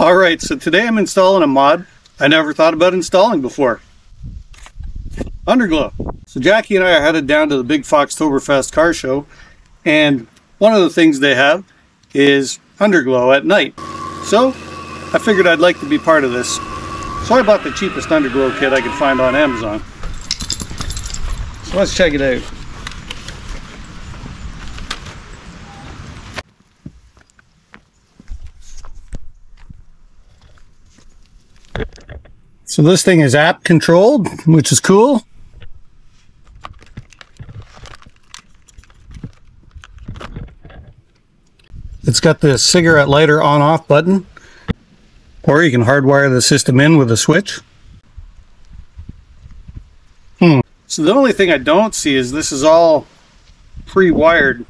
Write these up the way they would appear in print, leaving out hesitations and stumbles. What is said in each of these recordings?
Alright, so today I'm installing a mod I never thought about installing before. Underglow. So Jackie and I are headed down to the big Foxtoberfest car show, and one of the things they have is Underglow at night. So I figured I'd like to be part of this. So I bought the cheapest Underglow kit I could find on Amazon. So let's check it out. So this thing is app controlled, which is cool. It's got the cigarette lighter on-off button, or you can hardwire the system in with a switch. So the only thing I don't see is this is all pre-wired.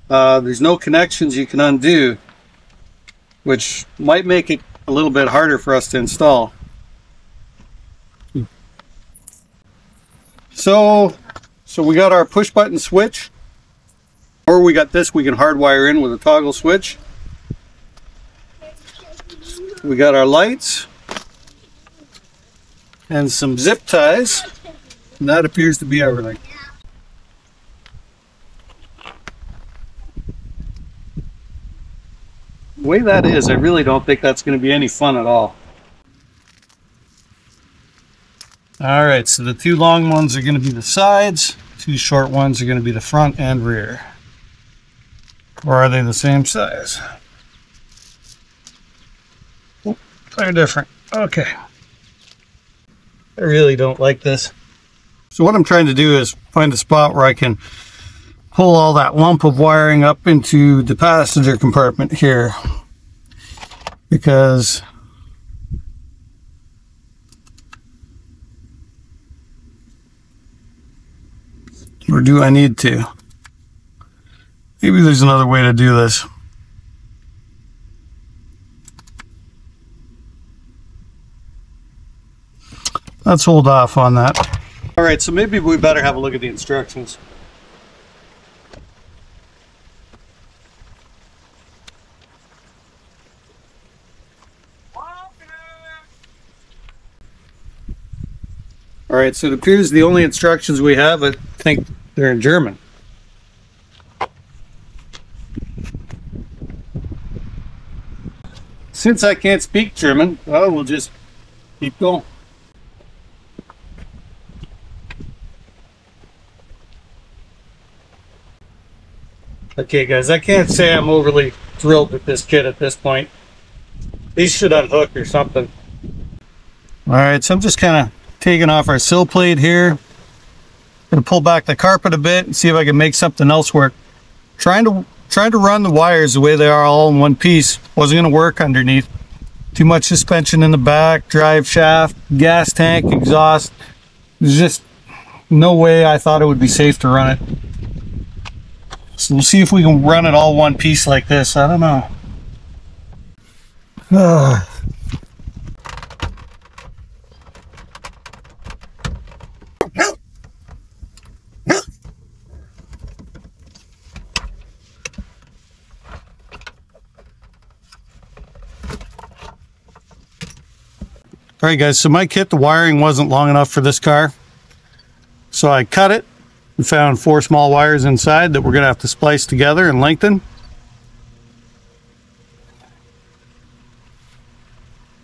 There's no connections you can undo, which might make it a little bit harder for us to install. So we got our push button switch, or we got this we can hardwire in with a toggle switch. We got our lights and some zip ties, and that appears to be everything. The way that is, I really don't think that's going to be any fun at all. Alright, so the two long ones are going to be the sides, two short ones are going to be the front and rear. Or are they the same size? Oh, they're different. Okay. I really don't like this. So what I'm trying to do is find a spot where I can pull all that lump of wiring up into the passenger compartment here. Because or do I need to? Maybe there's another way to do this. Let's hold off on that. Alright, so maybe we better have a look at the instructions. Alright, so it appears the only instructions we have, I think they're in German. Since I can't speak German, well, we'll just keep going. Okay guys, I can't say I'm overly thrilled with this kit at this point. These should unhook or something. Alright, so I'm just kind of taking off our sill plate here. Gonna pull back the carpet a bit and see if I can make something else work. Trying to run the wires the way they are all in one piece wasn't gonna work underneath. Too much suspension in the back, drive shaft, gas tank, exhaust. There's just no way I thought it would be safe to run it. So we'll see if we can run it all one piece like this. I don't know. Alright guys, so my kit, the wiring wasn't long enough for this car. So I cut it and found 4 small wires inside that we're going to have to splice together and lengthen.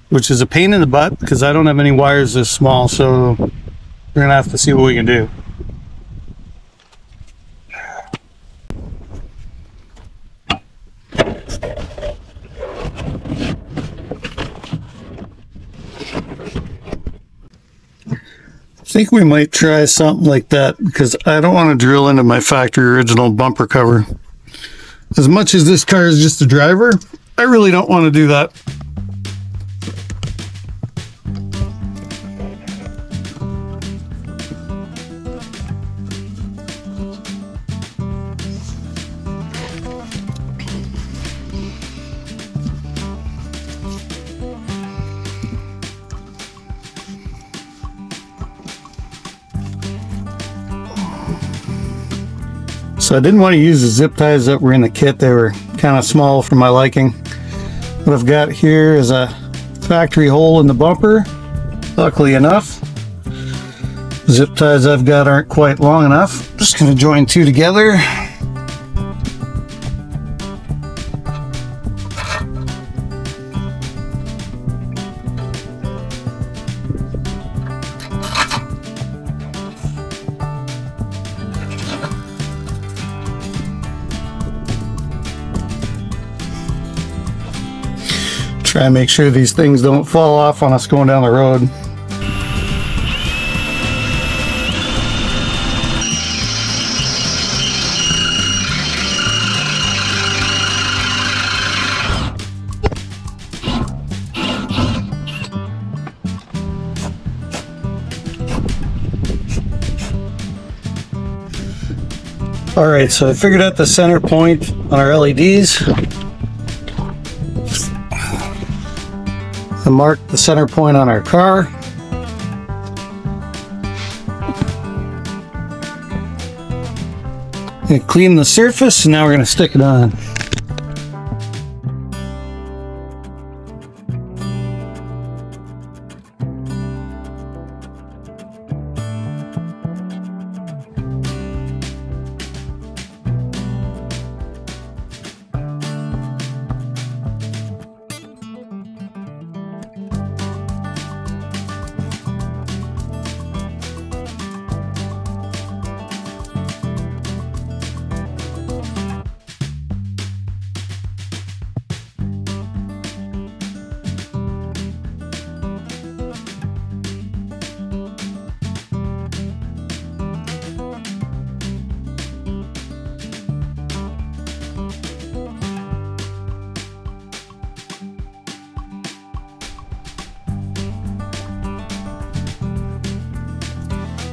Which is a pain in the butt because I don't have any wires this small, so we're going to have to see what we can do. I think we might try something like that because I don't want to drill into my factory original bumper cover. As much as this car is just a driver, I really don't want to do that. So I didn't want to use the zip ties that were in the kit. They were kind of small for my liking. What I've got here is a factory hole in the bumper. Luckily enough, zip ties I've got aren't quite long enough. Just going to join two together. Try and make sure these things don't fall off on us going down the road. Alright, so I figured out the center point on our LEDs. I marked the center point on our car. And clean the surface, and now we're going to stick it on.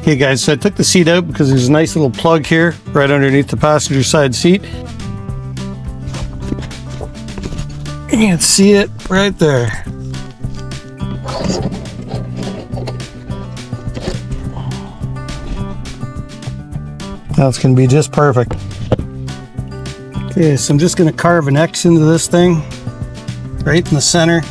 Okay guys, so I took the seat out because there's a nice little plug here right underneath the passenger side seat. You can see it right there. That's going to be just perfect. Okay, so I'm just going to carve an X into this thing right in the center.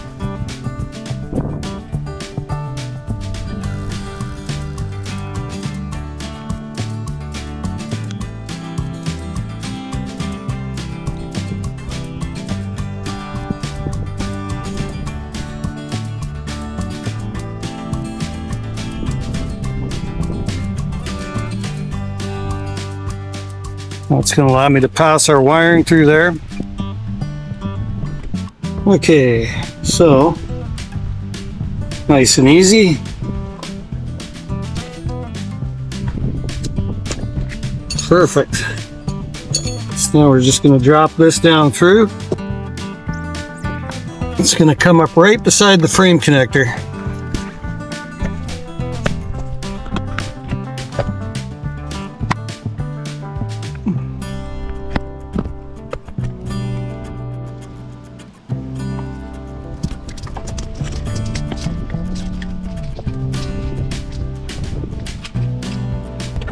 That's going to allow me to pass our wiring through there. Okay, so nice and easy. Perfect. So now we're just going to drop this down through. It's going to come up right beside the frame connector.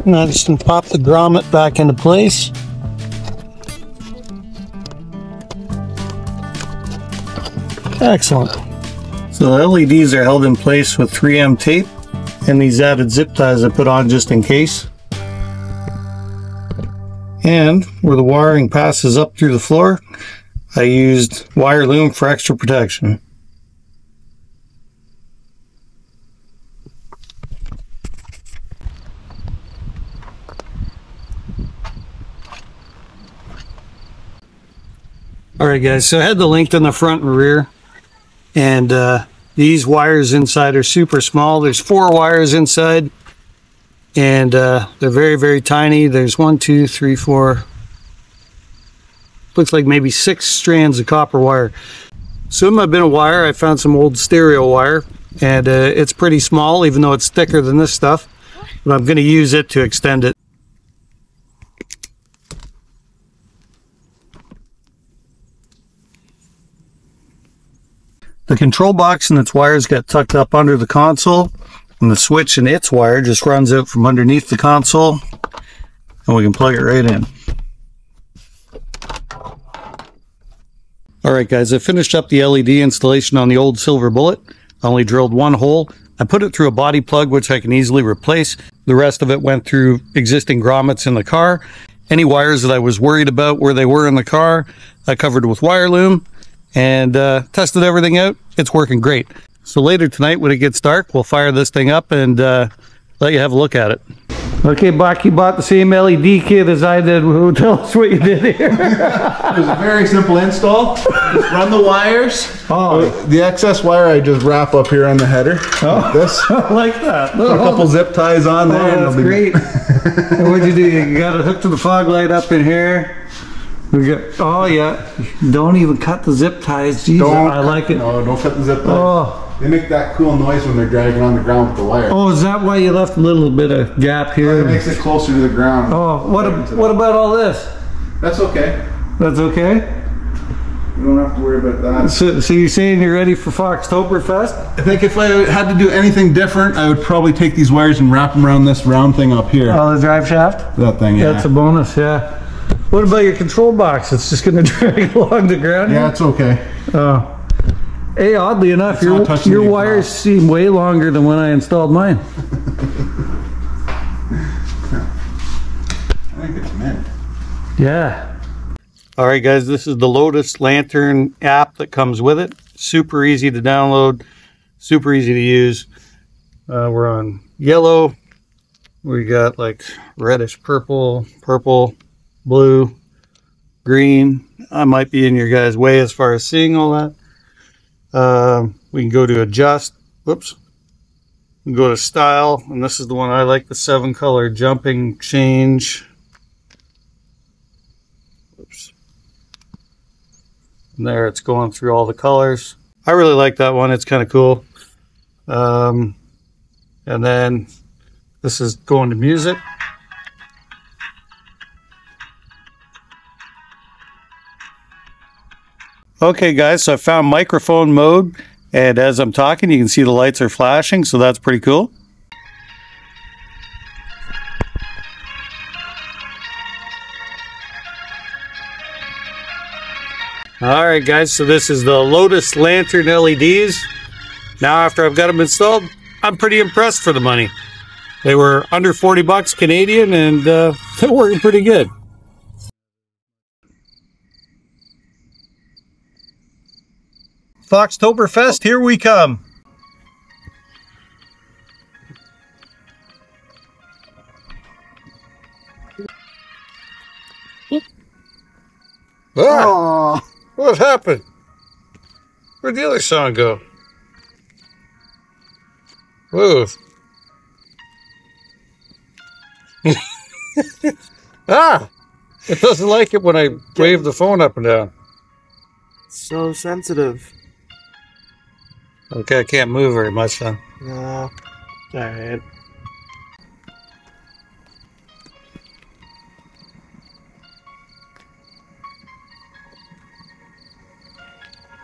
Now just going to pop the grommet back into place. Excellent. So the LEDs are held in place with 3M tape and these added zip ties I put on just in case. And where the wiring passes up through the floor, I used wire loom for extra protection. Alright guys, so I had the length in the front and rear, and these wires inside are super small. There's 4 wires inside, and they're very, very tiny. There's 1, 2, 3, 4, looks like maybe 6 strands of copper wire. So in my bin of wire, I found some old stereo wire, and it's pretty small, even though it's thicker than this stuff, but I'm going to use it to extend it. The control box and its wires got tucked up under the console, and the switch and its wire just runs out from underneath the console, and we can plug it right in. Alright guys, I finished up the LED installation on the old Silver Bullet. I only drilled one hole. I put it through a body plug which I can easily replace. The rest of it went through existing grommets in the car. Any wires that I was worried about where they were in the car, I covered with wire loom and tested everything out. It's working great. So later tonight when it gets dark, we'll fire this thing up and let you have a look at it. Okay, Bach, you bought the same LED kit as I did. Tell us what you did here. It was a very simple install. Just run the wires. Oh. The excess wire I just wrap up here on the header. Oh. Like this. I like that. Put a couple zip ties on there. Oh, that's great. And what'd you do? You got it hooked to the fog light up in here. We got, oh yeah. Don't even cut the zip ties. Jeez, I like it. No, don't cut the zip ties. Oh. They make that cool noise when they're dragging on the ground with the wire. Oh, is that why you left a little bit of gap here? It makes it closer to the ground. Oh, what about all this? That's okay. That's okay? You don't have to worry about that. So you're saying you're ready for Foxtoberfest? I think if I had to do anything different, I would probably take these wires and wrap them around this round thing up here. Oh, the drive shaft? That thing, yeah. That's a bonus, yeah. What about your control box? It's just going to drag along the ground? Yeah, it's okay. Oh. Hey, oddly enough, your wires seem way longer than when I installed mine. I think it's mint. Yeah. Alright guys, this is the Lotus Lantern app that comes with it. Super easy to download, super easy to use. We're on yellow. We got like reddish purple, blue, green. I might be in your guys' way as far as seeing all that. We can go to adjust. Whoops. We can go to style, and this is the one I like, the 7-color jumping change. Whoops. And there it's going through all the colors. I really like that one. It's kind of cool. And then this is going to music. Okay guys, so I found microphone mode, and as I'm talking you can see the lights are flashing, so that's pretty cool. Alright guys, so this is the Lotus Lantern LEDs. Now after I've got them installed, I'm pretty impressed for the money. They were under 40 bucks Canadian and they're working pretty good. Foxtoberfest, here we come. Ah, what happened? Where'd the other song go? Whoa. Ah! It doesn't like it when I wave the phone up and down. So sensitive. Okay, I can't move very much then. No. Alright.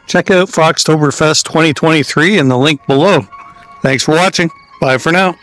Check out Foxtoberfest 2023 in the link below. Thanks for watching. Bye for now.